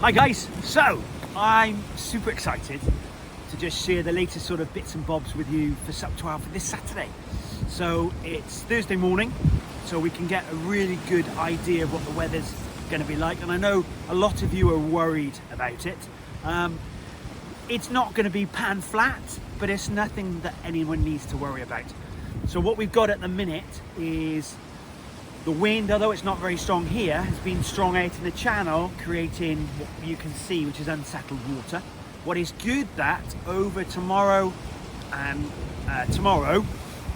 Hi guys, so I'm super excited to just share the latest sort of bits and bobs with you for SUPTwelve for this Saturday. So it's Thursday morning, so we can get a really good idea of what the weather's going to be like, and I know a lot of you are worried about it. It's not going to be pan flat, but it's nothing that anyone needs to worry about. So what we've got at the minute is the wind, although it's not very strong here, has been strong out in the channel, creating what you can see, which is unsettled water. What is good that over tomorrow and tomorrow,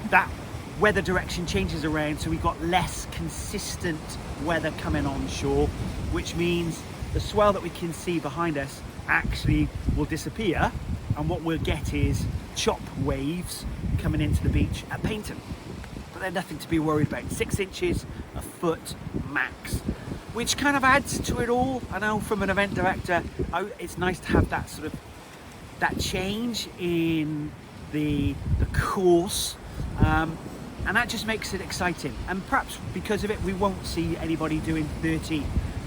that weather direction changes around, so we've got less consistent weather coming on shore, which means the swell that we can see behind us actually will disappear, and what we'll get is chop waves coming into the beach at Paynton. But they're nothing to be worried about. 6 inches, a foot max, which kind of adds to it all. I know from an event director, it's nice to have that sort of that change in the course, and that just makes it exciting. And perhaps because of it, we won't see anybody doing 30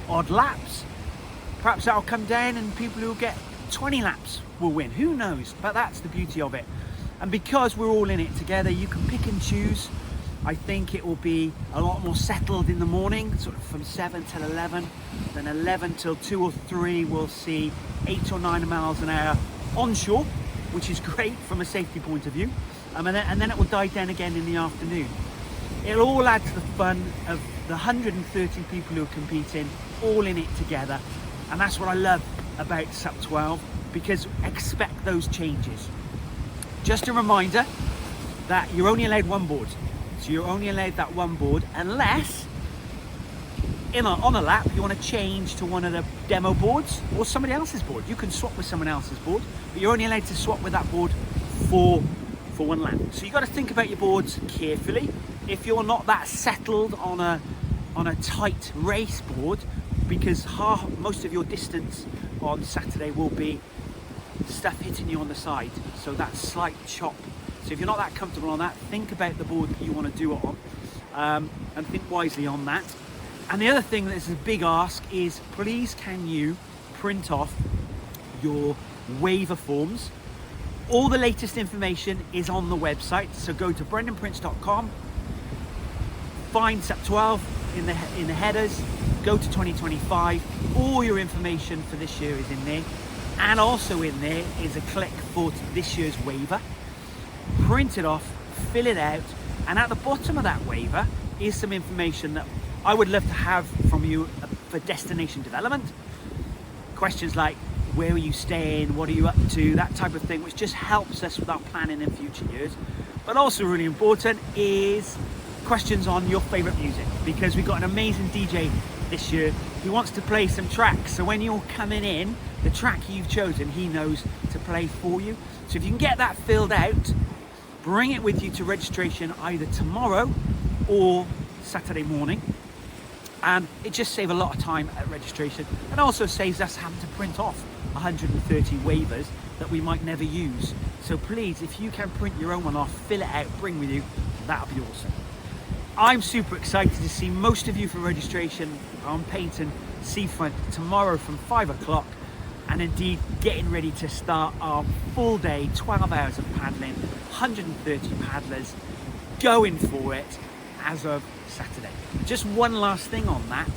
odd laps. Perhaps that'll come down and people who get 20 laps will win. Who knows? But that's the beauty of it. And because we're all in it together, you can pick and choose. I think it will be a lot more settled in the morning, sort of from 7 till 11. Then 11 till 2 or 3, we'll see 8 or 9 miles an hour onshore, which is great from a safety point of view. And then it will die down again in the afternoon. It'll all add to the fun of the 130 people who are competing, all in it together. And that's what I love about SUPTwelve, because expect those changes. Just a reminder that you're only allowed one board. So you're only allowed that one board unless on a lap you want to change to one of the demo boards or somebody else's board. You can swap with someone else's board, but you're only allowed to swap with that board for one lap. So you've got to think about your boards carefully. If you're not that settled on a tight race board, because most of your distance on Saturday will be stuff hitting you on the side, so that slight chop. So if you're not that comfortable on that, think about the board that you want to do it on, and think wisely on that. And the other thing that is a big ask is, please can you print off your waiver forms. All the latest information is on the website, so go to brendanprince.com, find SUPTwelve in the headers, go to 2025, all your information for this year is in there, and also in there is a click for this year's waiver. Print it off, fill it out, and at the bottom of that waiver is some information that I would love to have from you for destination development. Questions like, where are you staying, what are you up to, that type of thing, which just helps us with our planning in future years. But also really important is questions on your favorite music, because we've got an amazing DJ this year who wants to play some tracks. So when you're coming in, the track you've chosen, he knows to play for you. So if you can get that filled out, bring it with you to registration either tomorrow or Saturday morning. And it just saves a lot of time at registration, and also saves us having to print off 130 waivers that we might never use. So please, if you can print your own one off, fill it out, bring with you, that'll be awesome. I'm super excited to see most of you for registration on Paynton Seafront tomorrow from 5 o'clock, and indeed getting ready to start our full day, 12 hours of paddling, 130 paddlers going for it as of Saturday. Just one last thing on that,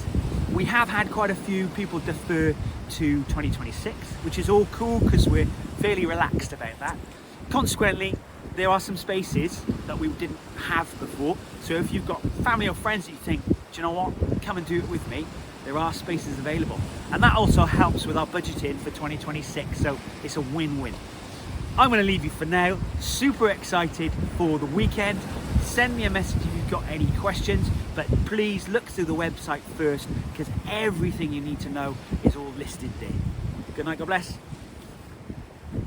we have had quite a few people defer to 2026, which is all cool because we're fairly relaxed about that. Consequently, there are some spaces that we didn't have before, so if you've got family or friends that you think, do you know what, come and do it with me, there are spaces available. And that also helps with our budgeting for 2026, so it's a win-win. I'm going to leave you for now. Super excited for the weekend. Send me a message if you've got any questions, but please look through the website first, because everything you need to know is all listed there. Good night, God bless.